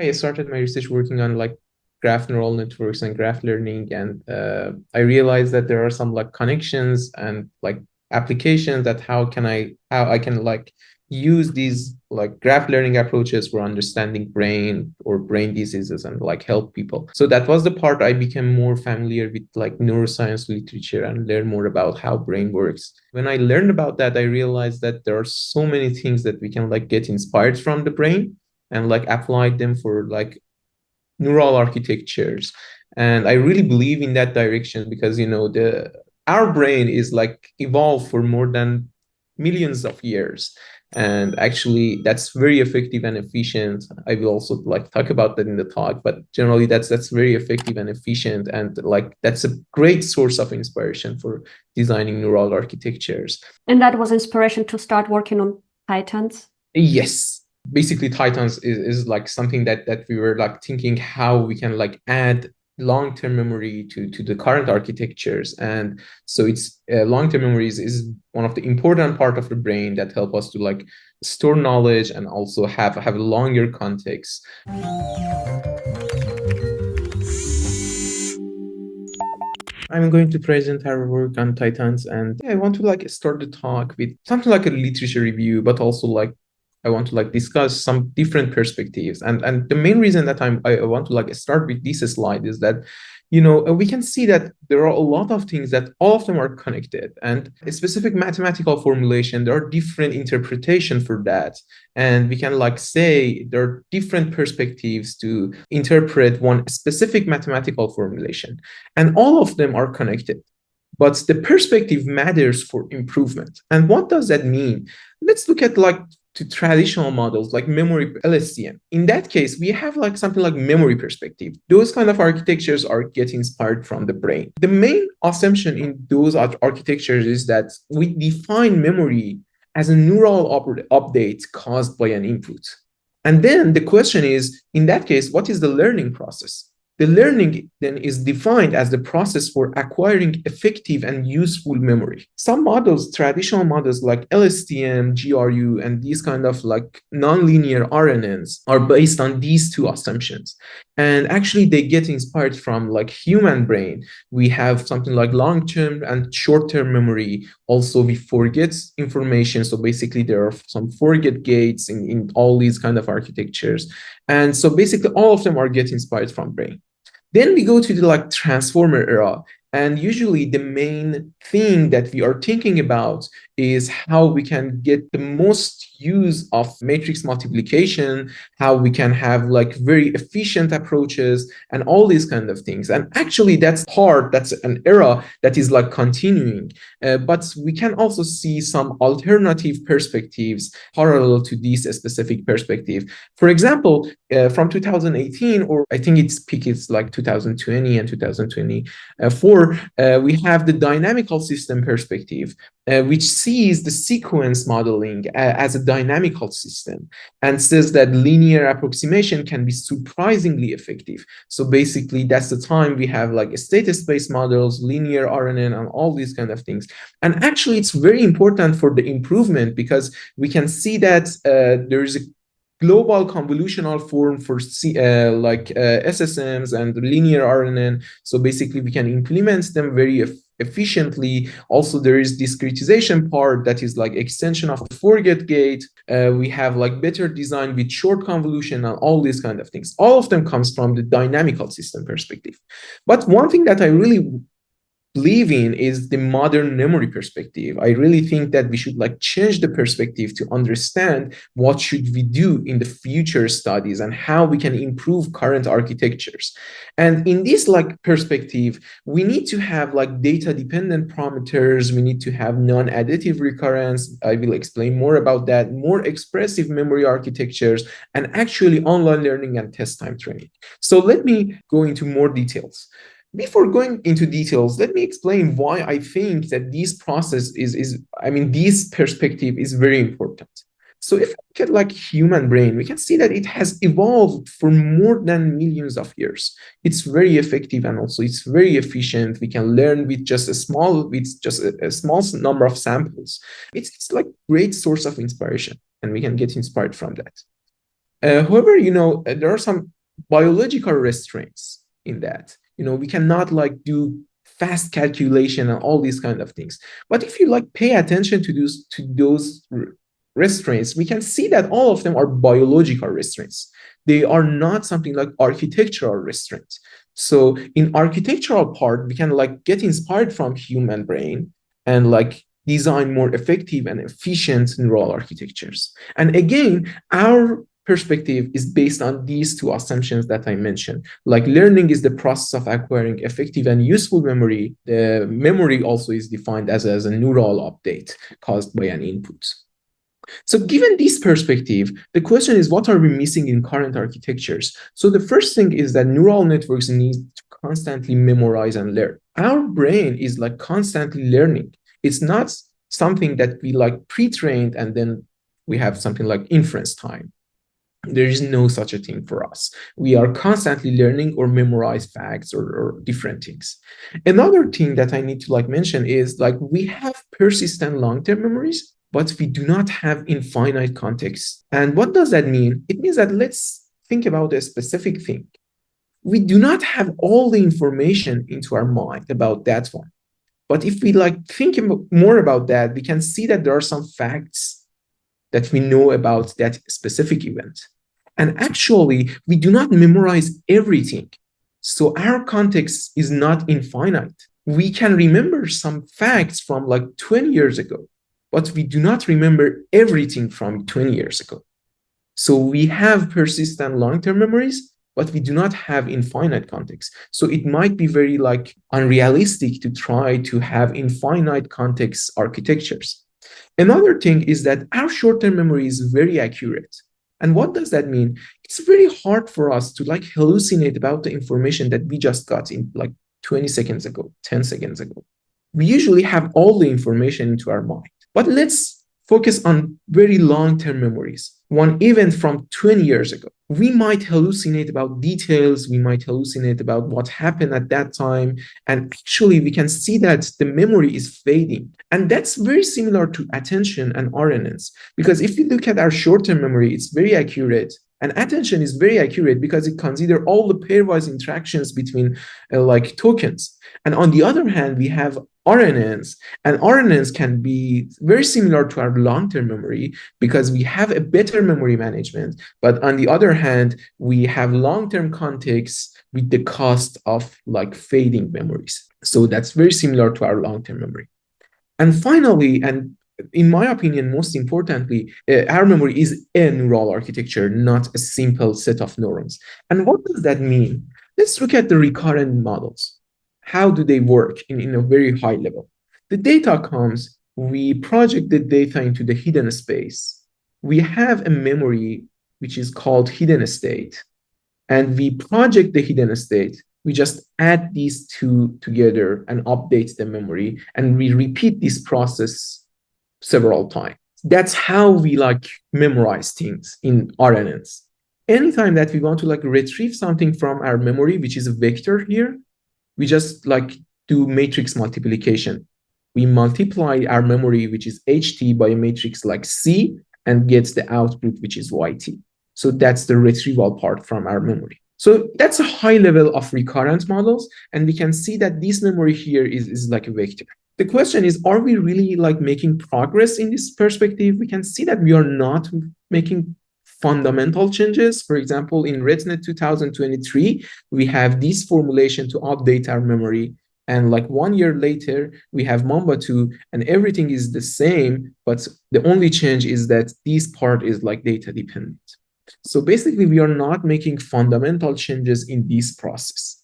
I started my research working on like graph neural networks and graph learning, and I realized that there are some like connections and like applications that how I can like use these like graph learning approaches for understanding brain or brain diseases and like help people. So that was the part I became more familiar with like neuroscience literature and learn more about how brain works. When I learned about that, I realized that there are so many things that we can like get inspired from the brain and like applied them for like neural architectures. And I really believe in that direction because the our brain is like evolved for more than millions of years. And actually that's very effective and efficient. I will also like talk about that in the talk, but generally that's very effective and efficient, and like that's a great source of inspiration for designing neural architectures. And that was inspiration to start working on Pythons. Yes. Basically, Titans is like something that we were like thinking how we can like add long-term memory to the current architectures. And so it's long-term memory is one of the important part of the brain that help us to like store knowledge and also have a longer context. I'm going to present our work on Titans, and I want to like start the talk with something like a literature review, but also like I want to like discuss some different perspectives. And the main reason that I want to like start with this slide is that we can see that there are a lot of things that all of them are connected, and a specific mathematical formulation, there are different interpretation for that. And we can like say there are different perspectives to interpret one specific mathematical formulation, and all of them are connected. But the perspective matters for improvement. And what does that mean? Let's look at like to traditional models like memory LSTM. In that case, we have like something like memory perspective. Those kind of architectures are getting inspired from the brain. The main assumption in those architectures is that we define memory as a neural update caused by an input. And then the question is, in that case, what is the learning process? The learning then is defined as the process for acquiring effective and useful memory. Some models, traditional models like LSTM, GRU, and these kind of like nonlinear RNNs are based on these two assumptions. And actually they get inspired from like human brain. We have something like long-term and short-term memory. Also, we forget information. So basically there are some forget gates in all these kind of architectures. And so basically all of them are getting inspired from brain. Then we go to the like transformer era. And usually the main thing that we are thinking about is how we can get the most use of matrix multiplication, how we can have like very efficient approaches and all these kind of things. And actually that's an era that is like continuing. But we can also see some alternative perspectives parallel to this specific perspective. For example, from 2018, or I think its peak is like 2020 and 2024, we have the dynamical system perspective, which sees the sequence modeling as a dynamical system and says that linear approximation can be surprisingly effective. So basically, that's the time we have like state space models, linear RNN, and all these kind of things. And actually, it's very important for the improvement because we can see that there is a global convolutional form for SSMs and linear RNN. So basically, we can implement them very efficiently. Also, there is discretization part that is like extension of the forget gate. We have like better design with short convolution and all these kind of things. All of them comes from the dynamical system perspective. But one thing that I really believe in is the modern memory perspective. I really think that we should like change the perspective to understand what should we do in the future studies and how we can improve current architectures. And in this like perspective, we need to have like data dependent parameters. We need to have non-additive recurrence. I will explain more about that, more expressive memory architectures, and actually online learning and test time training. So let me go into more details. Before going into details, let me explain why I think that this process this perspective is very important. So if we look at like human brain, we can see that it has evolved for more than millions of years. It's very effective and also it's very efficient. We can learn with just a small number of samples. It's like great source of inspiration, and we can get inspired from that. However, there are some biological restraints in that. We cannot like do fast calculation and all these kind of things. But if you like pay attention to those restraints, we can see that all of them are biological restraints. They are not something like architectural restraints. So in architectural part, we can like get inspired from human brain and like design more effective and efficient neural architectures. And again, our perspective is based on these two assumptions that I mentioned. Like learning is the process of acquiring effective and useful memory. The memory also is defined as a neural update caused by an input. So given this perspective, the question is, what are we missing in current architectures? So the first thing is that neural networks need to constantly memorize and learn. Our brain is like constantly learning. It's not something that we like pre-trained and then we have something like inference time. There is no such a thing for us. We are constantly learning or memorize facts or different things. Another thing that I need to like mention is like we have persistent long-term memories, but we do not have infinite context. And what does that mean? It means that let's think about a specific thing. We do not have all the information into our mind about that one. But if we like think more about that, we can see that there are some facts that we know about that specific event. And actually, we do not memorize everything. So our context is not infinite. We can remember some facts from like 20 years ago, but we do not remember everything from 20 years ago. So we have persistent long-term memories, but we do not have infinite context. So it might be very like unrealistic to try to have infinite context architectures. Another thing is that our short-term memory is very accurate. And what does that mean? It's very hard for us to like hallucinate about the information that we just got in like 20 seconds ago, 10 seconds ago. We usually have all the information into our mind. But let's focus on very long-term memories. One event from 20 years ago. We might hallucinate about details. We might hallucinate about what happened at that time. And actually, we can see that the memory is fading. And that's very similar to attention and RNNs. Because if you look at our short-term memory, it's very accurate. And attention is very accurate because it considers all the pairwise interactions between like tokens. And on the other hand, we have RNNs, and RNNs can be very similar to our long-term memory because we have a better memory management. But on the other hand, we have long-term context with the cost of like fading memories. So that's very similar to our long-term memory. And finally, and in my opinion, most importantly, our memory is a neural architecture, not a simple set of neurons. And what does that mean? Let's look at the recurrent models. How do they work in a very high level? The data comes, we project the data into the hidden space. We have a memory which is called hidden state, and we project the hidden state. We just add these two together and update the memory, and we repeat this process several times. That's how we like memorize things in RNNs. Anytime that we want to like retrieve something from our memory, which is a vector here, we just like do matrix multiplication. We multiply our memory, which is HT, by a matrix like C, and gets the output, which is YT. So that's the retrieval part from our memory. So that's a high level of recurrent models. And we can see that this memory here is like a vector. The question is, are we really like making progress in this perspective? We can see that we are not making fundamental changes. For example, in RetNet 2023, we have this formulation to update our memory. And like 1 year later, we have Mamba 2, and everything is the same, but the only change is that this part is like data dependent. So basically, we are not making fundamental changes in this process.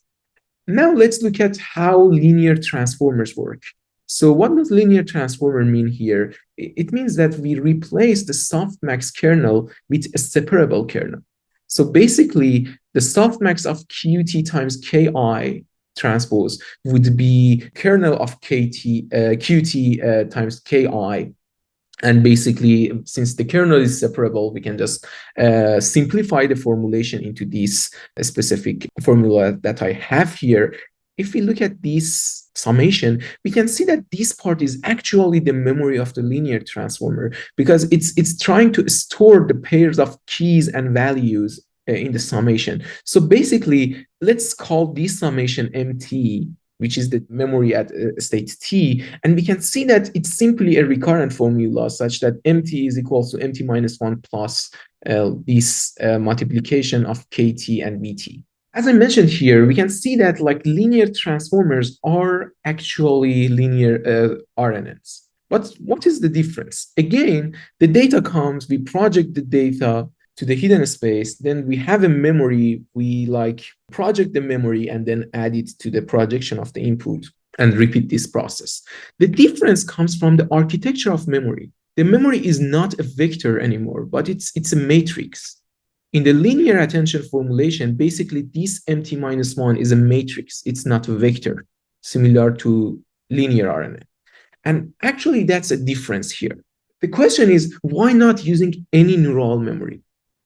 Now let's look at how linear transformers work. So what does linear transformer mean here? It means that we replace the softmax kernel with a separable kernel. So basically, the softmax of qt times ki transpose would be kernel of qt times ki. And basically, since the kernel is separable, we can just simplify the formulation into this specific formula that I have here. if we look at this summation, we can see that this part is actually the memory of the linear transformer, because it's trying to store the pairs of keys and values in the summation. So basically, let's call this summation MT, which is the memory at state T. And we can see that it's simply a recurrent formula such that MT is equal to MT minus 1 plus this multiplication of KT and VT. As I mentioned here, we can see that like linear transformers are actually linear RNNs. But what is the difference? Again, the data comes, we project the data to the hidden space, then we have a memory, we like project the memory and then add it to the projection of the input and repeat this process. The difference comes from the architecture of memory. The memory is not a vector anymore, but it's a matrix. In the linear attention formulation, basically this MT minus 1 is a matrix. It's not a vector, similar to linear RNN. And actually, that's a difference here. The question is, why not using any neural memory?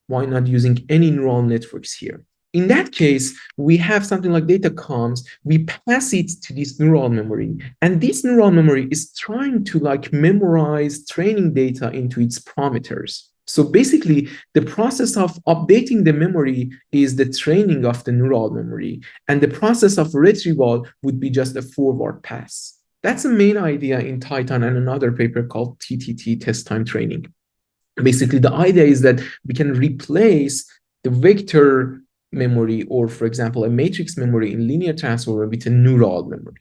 Why not using any neural networks here? In that case, we have something like data comes, we pass it to this neural memory, and this neural memory is trying to like memorize training data into its parameters. So basically, the process of updating the memory is the training of the neural memory, and the process of retrieval would be just a forward pass. That's the main idea in Titan and another paper called TTT, test time training. Basically, the idea is that we can replace the vector memory, or for example, a matrix memory in linear transformer with a neural memory.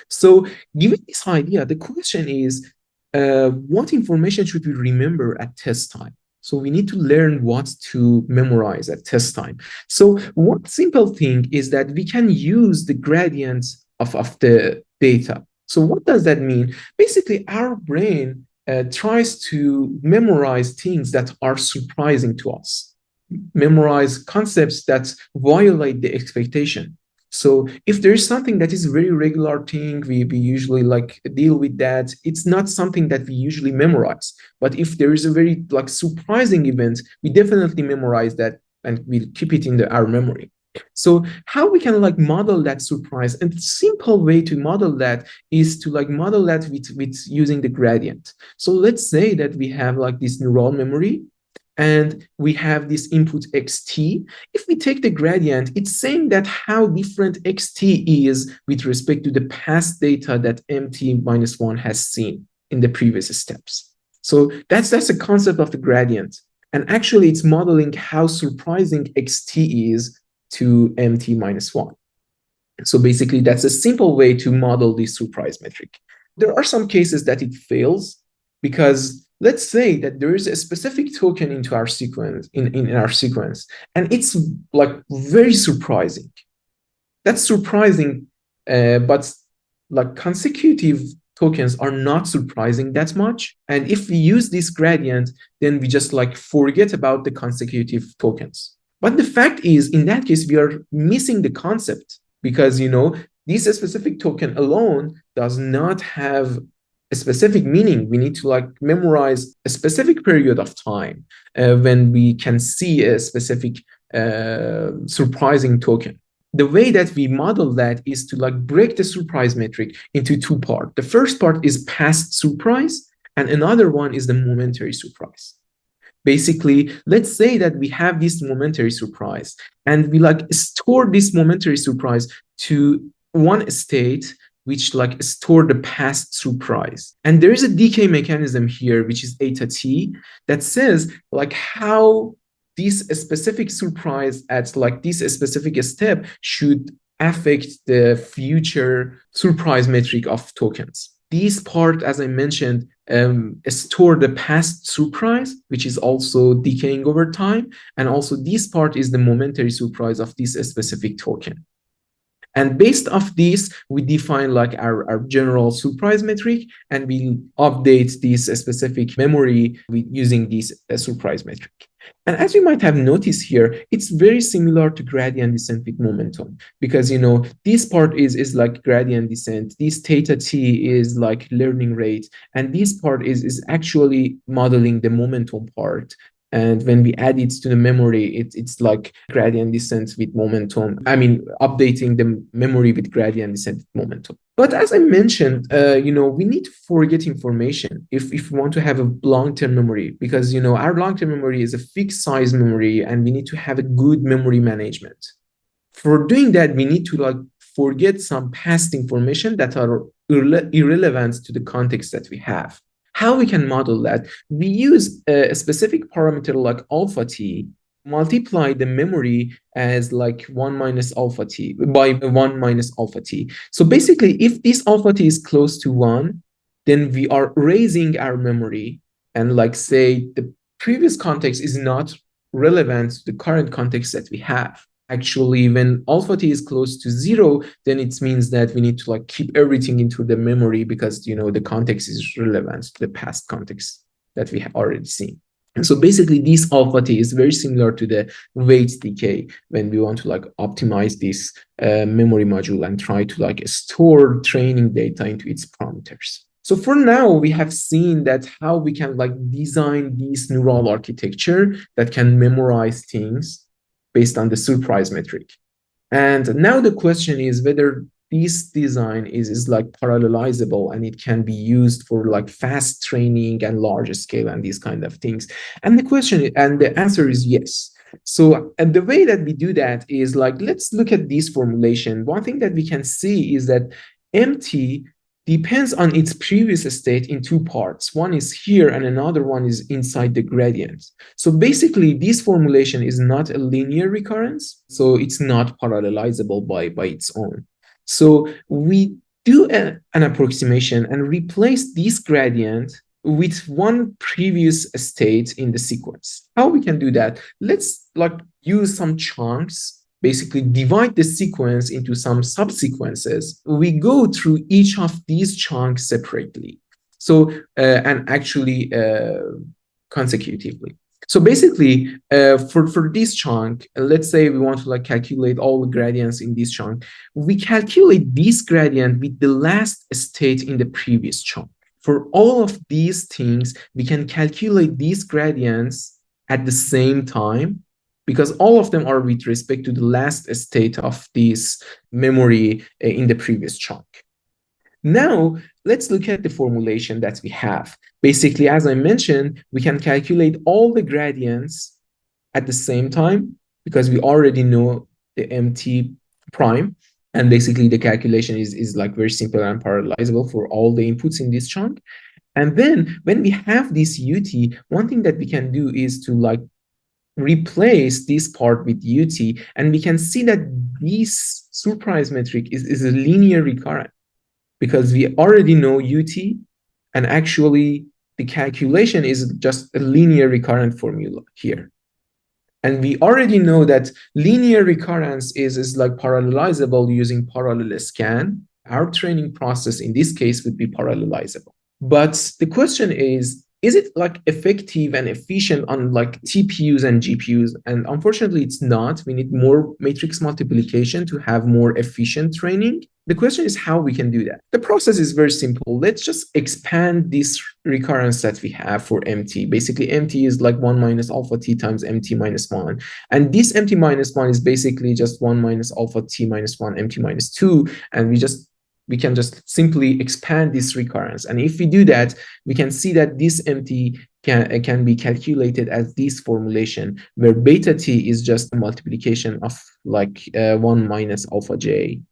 So given this idea, the question is, what information should we remember at test time? So we need to learn what to memorize at test time. So one simple thing is that we can use the gradients of the data. So what does that mean? Basically, our brain tries to memorize things that are surprising to us, memorize concepts that violate the expectation. So if there is something that is a very regular thing, we usually like deal with that. It's not something that we usually memorize. But if there is a very like surprising event, we definitely memorize that and we'll keep it in our memory. So how we can like model that surprise? And the simple way to model that is to like model that with using the gradient. So let's say that we have like this neural memory, and we have this input xt. If we take the gradient, it's saying that how different xt is with respect to the past data that mt minus 1 has seen in the previous steps. So that's a concept of the gradient. And actually, it's modeling how surprising xt is to mt minus 1. So basically, that's a simple way to model this surprise metric. There are some cases that it fails, because let's say that there is a specific token into our sequence, in our sequence, and it's like very surprising. That's surprising, but like consecutive tokens are not surprising that much. And if we use this gradient, then we just like forget about the consecutive tokens. But the fact is, in that case, we are missing the concept, because, you know, this specific token alone does not have a specific meaning. We need to like memorize a specific period of time when we can see a specific surprising token. The way that we model that is to like break the surprise metric into two parts. The first part is past surprise, and another one is the momentary surprise. Basically, let's say that we have this momentary surprise, and we like store this momentary surprise to one state which like store the past surprise. And there is a decay mechanism here, which is eta t, that says like how this specific surprise at like this specific step should affect the future surprise metric of tokens. This part, as I mentioned, store the past surprise, which is also decaying over time. And also this part is the momentary surprise of this specific token. And based off this, we define like our general surprise metric, and we update this specific memory with using this surprise metric. And as you might have noticed here, it's very similar to gradient descent with momentum, because, you know, this part is like gradient descent, this theta t is like learning rate, and this part is actually modeling the momentum part. And when we add it to the memory, it's like gradient descent with momentum. I mean, updating the memory with gradient descent with momentum. But as I mentioned, we need to forget information if we want to have a long-term memory, because, our long-term memory is a fixed size memory, and we need to have a good memory management. For doing that, we need to forget some past information that are irrelevant to the context that we have. How we can model that? We use a specific parameter like alpha t, multiply the memory as like 1 minus alpha t by 1 minus alpha t. So basically, if this alpha t is close to 1, then we are raising our memory, and say the previous context is not relevant to the current context that we have. Actually, when alpha t is close to 0, then it means that we need to keep everything into the memory, because the context is relevant to the past context that we have already seen. And so basically, this alpha t is very similar to the weight decay when we want to optimize this memory module and try to store training data into its parameters. So for now, we have seen that how we can design this neural architecture that can memorize things based on the surprise metric. And now the question is whether this design is parallelizable, and it can be used for fast training and large scale and these kind of things. And the answer is yes. So, and the way that we do that is let's look at this formulation. One thing that we can see is that MT depends on its previous state in two parts. One is here and another one is inside the gradient. So basically, this formulation is not a linear recurrence, so it's not parallelizable by its own. So we do an approximation and replace this gradient with one previous state in the sequence. How we can do that? Let's use some chunks, basically divide the sequence into some subsequences. We go through each of these chunks separately. So, and actually consecutively. So basically, for this chunk, let's say we want to calculate all the gradients in this chunk. We calculate this gradient with the last state in the previous chunk. For all of these things, we can calculate these gradients at the same time, because all of them are with respect to the last state of this memory in the previous chunk. Now, let's look at the formulation that we have. Basically, as I mentioned, we can calculate all the gradients at the same time, because we already know the MT prime. And basically, the calculation is very simple and parallelizable for all the inputs in this chunk. And then when we have this UT, one thing that we can do is to replace this part with UT, and we can see that this surprise metric is a linear recurrent, because we already know UT, and actually the calculation is just a linear recurrent formula here. And we already know that linear recurrence is parallelizable using parallel scan. Our training process in this case would be parallelizable. But the question is it effective and efficient on TPUs and GPUs? And unfortunately, it's not. We need more matrix multiplication to have more efficient training. The question is how we can do that. The process is very simple. Let's just expand this recurrence that we have for MT. Basically, MT is 1 minus alpha t times MT minus 1. And this MT minus 1 is basically just 1 minus alpha t minus 1 MT minus 2. And we can just simply expand this recurrence. And if we do that, we can see that this MT can be calculated as this formulation, where beta t is just a multiplication of 1 minus alpha j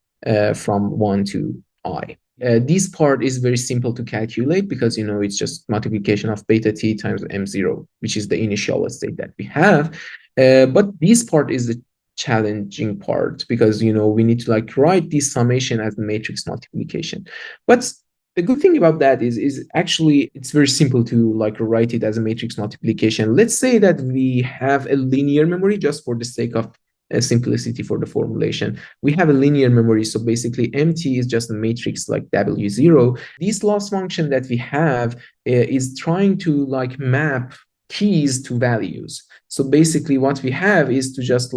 from 1 to I. This part is very simple to calculate, because it's just multiplication of beta t times m0, which is the initial state that we have. But this part is the challenging part, because we need to write this summation as a matrix multiplication. But the good thing about that is actually it's very simple to write it as a matrix multiplication. Let's say that we have a linear memory, just for the sake of simplicity for the formulation. We have a linear memory, so basically MT is just a matrix W0. This loss function that we have is trying to map keys to values. So basically what we have is to just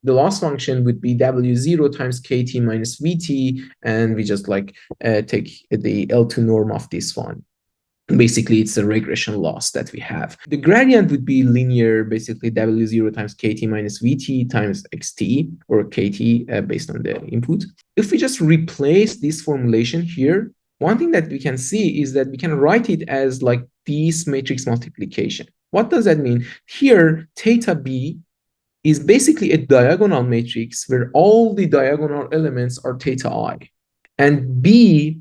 the loss function would be W0 times KT minus VT, and we just take the L2 norm of this one. Basically, it's a regression loss that we have. The gradient would be linear, basically W0 times KT minus VT times XT, or KT based on the input. If we just replace this formulation here, one thing that we can see is that we can write it as like this matrix multiplication. What does that mean? Here, theta B is basically a diagonal matrix where all the diagonal elements are theta I. And B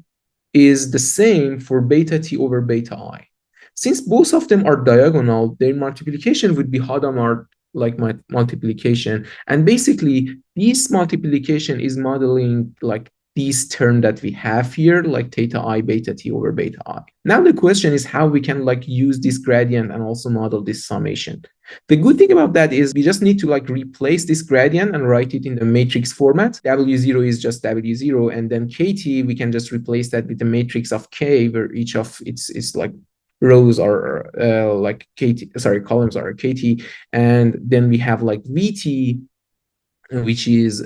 is the same for beta T over beta I. Since both of them are diagonal, their multiplication would be Hadamard like my multiplication. And basically, this multiplication is modeling like this term that we have here, like theta I beta T over beta I. Now the question is how we can like use this gradient and also model this summation. The good thing about that is we just need to like replace this gradient and write it in the matrix format. W0 is just W0, and then KT, we can just replace that with the matrix of K, where each of its is like rows are like KT, sorry, columns are KT, and then we have like VT, which is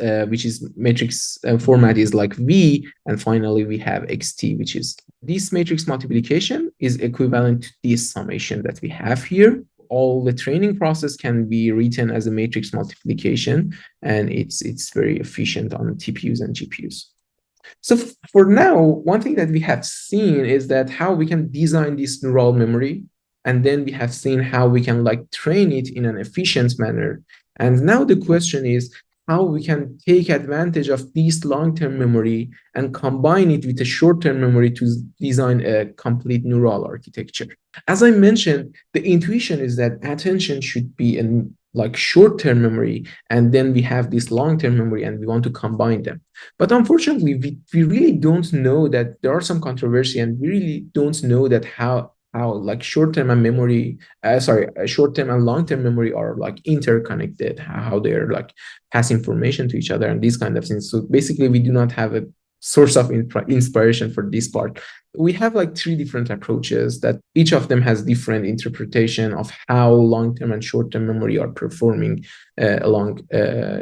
matrix format is like V, and finally we have XT, which is this matrix multiplication is equivalent to this summation that we have here. All the training process can be written as a matrix multiplication, and it's very efficient on TPUs and GPUs. So for now, one thing that we have seen is that how we can design this neural memory, and then we have seen how we can like train it in an efficient manner. And now the question is how we can take advantage of this long-term memory and combine it with a short-term memory to design a complete neural architecture. As I mentioned, the intuition is that attention should be in like short-term memory, and then we have this long-term memory and we want to combine them. But unfortunately, we really don't know that there are some controversy, and we really don't know that how like short-term and memory, short-term and long-term memory are like interconnected, how they're like pass information to each other and these kind of things. So basically, we do not have a source of inspiration for this part. We have like 3 different approaches that each of them has different interpretation of how long-term and short-term memory are performing along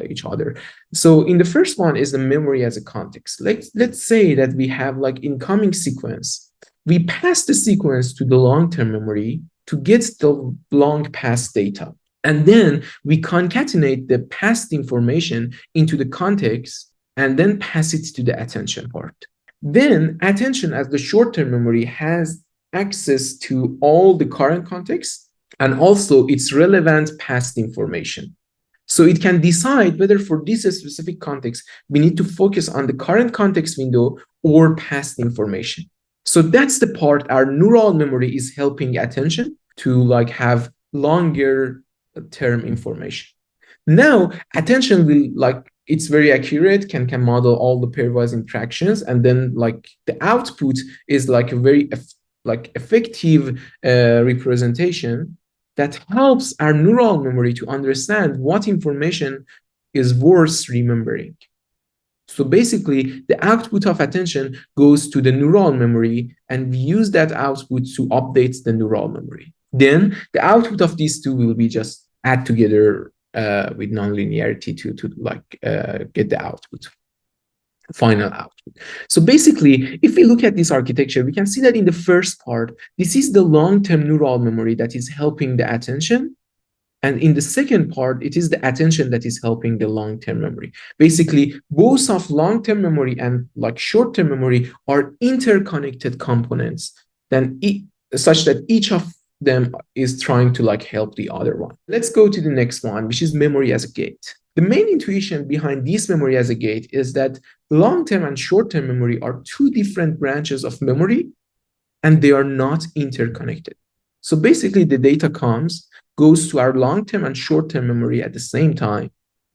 each other. So in the first one is the memory as a context. Let's say that we have like incoming sequence. We pass the sequence to the long-term memory to get the long past data. And then we concatenate the past information into the context and then pass it to the attention part. Then attention as the short-term memory has access to all the current context and also its relevant past information. So it can decide whether for this specific context, we need to focus on the current context window or past information. So that's the part our neural memory is helping attention to like have longer term information. Now, attention will like, it's very accurate, can model all the pairwise interactions, and then like the output is like a very effective representation that helps our neural memory to understand what information is worth remembering. So basically, the output of attention goes to the neural memory, and we use that output to update the neural memory. Then the output of these two will be just add together with nonlinearity to get the output, final output. So basically, if we look at this architecture, we can see that in the first part, this is the long-term neural memory that is helping the attention. And in the second part, it is the attention that is helping the long-term memory. Basically, both of long-term memory and like short-term memory are interconnected components, such that each of them is trying to like help the other one. Let's go to the next one, which is memory as a gate. The main intuition behind this memory as a gate is that long-term and short-term memory are 2 different branches of memory, and they are not interconnected. So basically, the data goes to our long-term and short-term memory at the same time.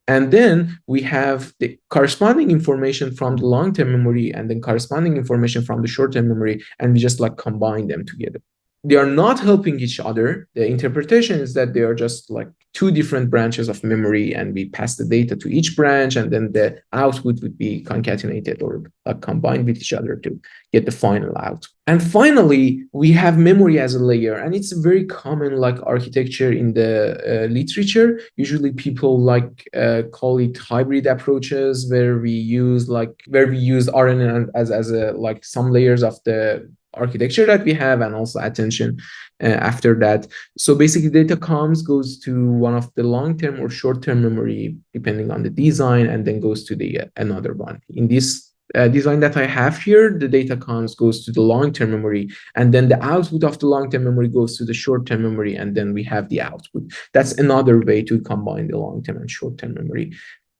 And then we have the corresponding information from the long-term memory and then corresponding information from the short-term memory, and we just like combine them together. They are not helping each other. The interpretation is that they are just like 2 different branches of memory, and we pass the data to each branch, and then the output would be concatenated or like combined with each other to get the final output. And finally, we have memory as a layer, and it's a very common like architecture in the literature. Usually people like call it hybrid approaches, where we use RNN as a like some layers of the architecture that we have, and also attention after that. So basically, data comes, goes to one of the long-term or short-term memory, depending on the design, and then goes to the another one. In this design that I have here, the data comes, goes to the long-term memory, and then the output of the long-term memory goes to the short-term memory, and then we have the output. That's another way to combine the long-term and short-term memory.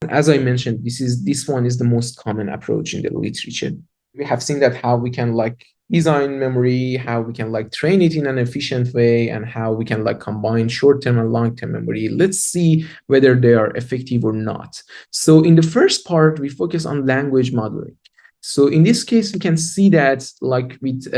As I mentioned, this one is the most common approach in the literature. We have seen that how we can like design memory, how we can like train it in an efficient way, and how we can like combine short-term and long-term memory. Let's see whether they are effective or not. So in the first part, we focus on language modeling. So in this case, we can see that like with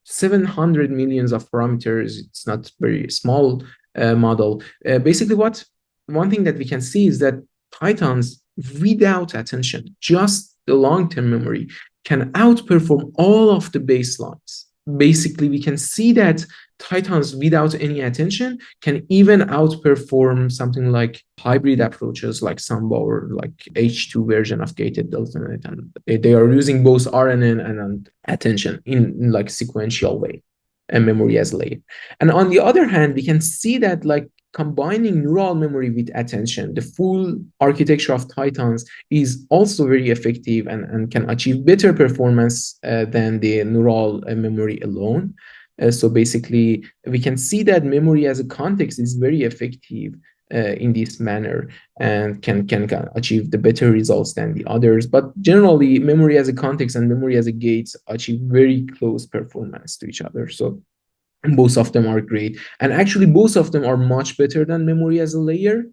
700 millions of parameters, it's not very small model. Basically, one thing that we can see is that Pythons without attention, just the long-term memory, can outperform all of the baselines. Basically, we can see that Pythons without any attention can even outperform something like hybrid approaches like Samba or like H2 version of gated delta net. And they are using both RNN and attention in like sequential way and memory as layer. And on the other hand, we can see that like combining neural memory with attention, the full architecture of Pythons is also very effective and can achieve better performance than the neural memory alone. So basically, we can see that memory as a context is very effective in this manner and can achieve the better results than the others. But generally, memory as a context and memory as a gate achieve very close performance to each other. So both of them are great. And actually, both of them are much better than memory as a layer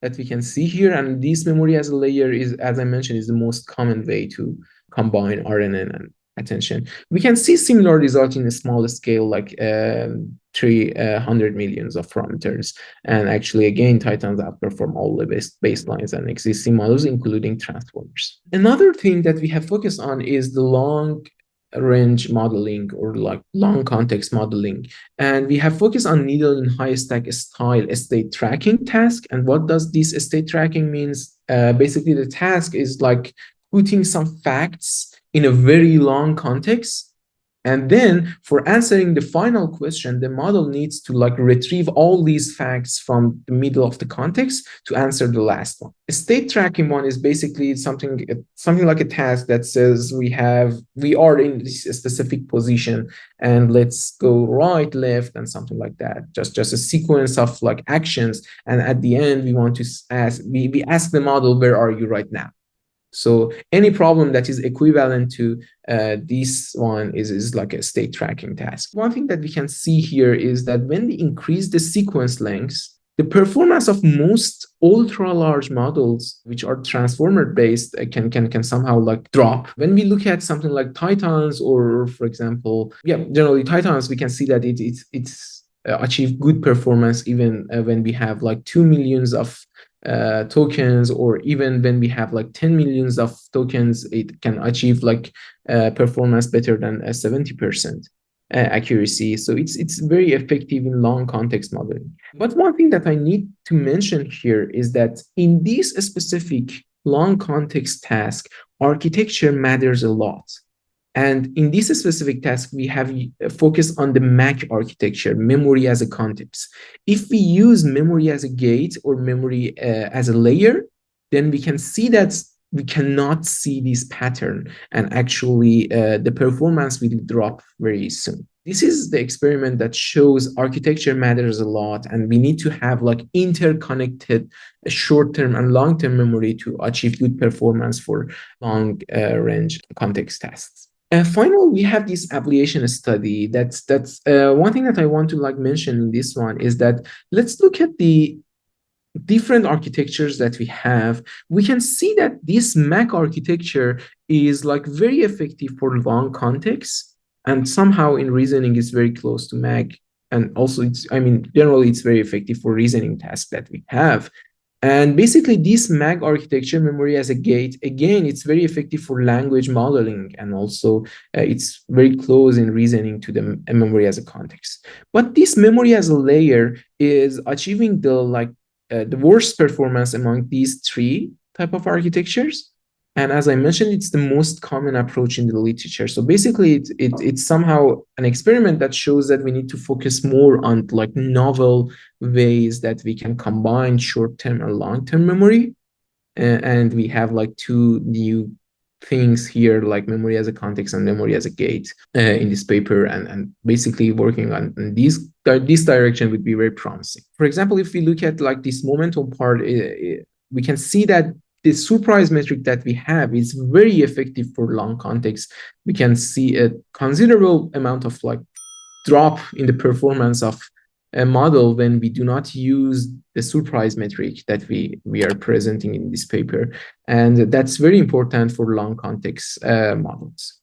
that we can see here. And this memory as a layer is, as I mentioned, is the most common way to combine RNN and attention. We can see similar results in a smaller scale, like 300 millions of parameters. And actually, again, Pythons outperform all the baselines and existing models, including transformers. Another thing that we have focused on is the long range modeling or like long context modeling. And we have focused on needle in high stack style state tracking task. And what does this state tracking means? Basically, the task is like putting some facts in a very long context. And then for answering the final question, the model needs to like retrieve all these facts from the middle of the context to answer the last one. A state tracking one is basically something like a task that says we are in this specific position and let's go right, left, and something like that. Just a sequence of like actions. And at the end, we want to we ask the model, where are you right now? So any problem that is equivalent to this one is like a state tracking task. One thing that we can see here is that when we increase the sequence lengths, the performance of most ultra large models, which are transformer based, can somehow like drop. When we look at something like Titans or, for example, generally Titans, we can see that it's achieve good performance even when we have like 2 millions of tokens, or even when we have like 10 millions of tokens, it can achieve like performance better than 70% accuracy. So it's very effective in long context modeling. But one thing that I need to mention here is that in this specific long context task, architecture matters a lot. And in this specific task, we have focused on the MAC architecture, memory as a context. If we use memory as a gate or memory as a layer, then we can see that we cannot see this pattern, and actually the performance will drop very soon. This is the experiment that shows architecture matters a lot, and we need to have like interconnected short-term and long-term memory to achieve good performance for long range context tasks. Finally, we have this ablation study. That's one thing that I want to like mention in this one is that let's look at the different architectures that we have. We can see that this MAC architecture is like very effective for long context, and somehow in reasoning is very close to MAC. And also generally it's very effective for reasoning tasks that we have. And basically this MAG architecture, memory as a gate, again, it's very effective for language modeling, and also it's very close in reasoning to the memory as a context. But this memory as a layer is achieving the worst performance among these three type of architectures. And as I mentioned, it's the most common approach in the literature. So basically, it's somehow an experiment that shows that we need to focus more on like novel ways that we can combine short-term and long-term memory. And we have like two new things here, like memory as a context and memory as a gate in this paper. And basically working on this direction would be very promising. For example, if we look at like this momentum part, we can see that the surprise metric that we have is very effective for long context. We can see a considerable amount of like drop in the performance of a model when we do not use the surprise metric that we are presenting in this paper. And that's very important for long context models.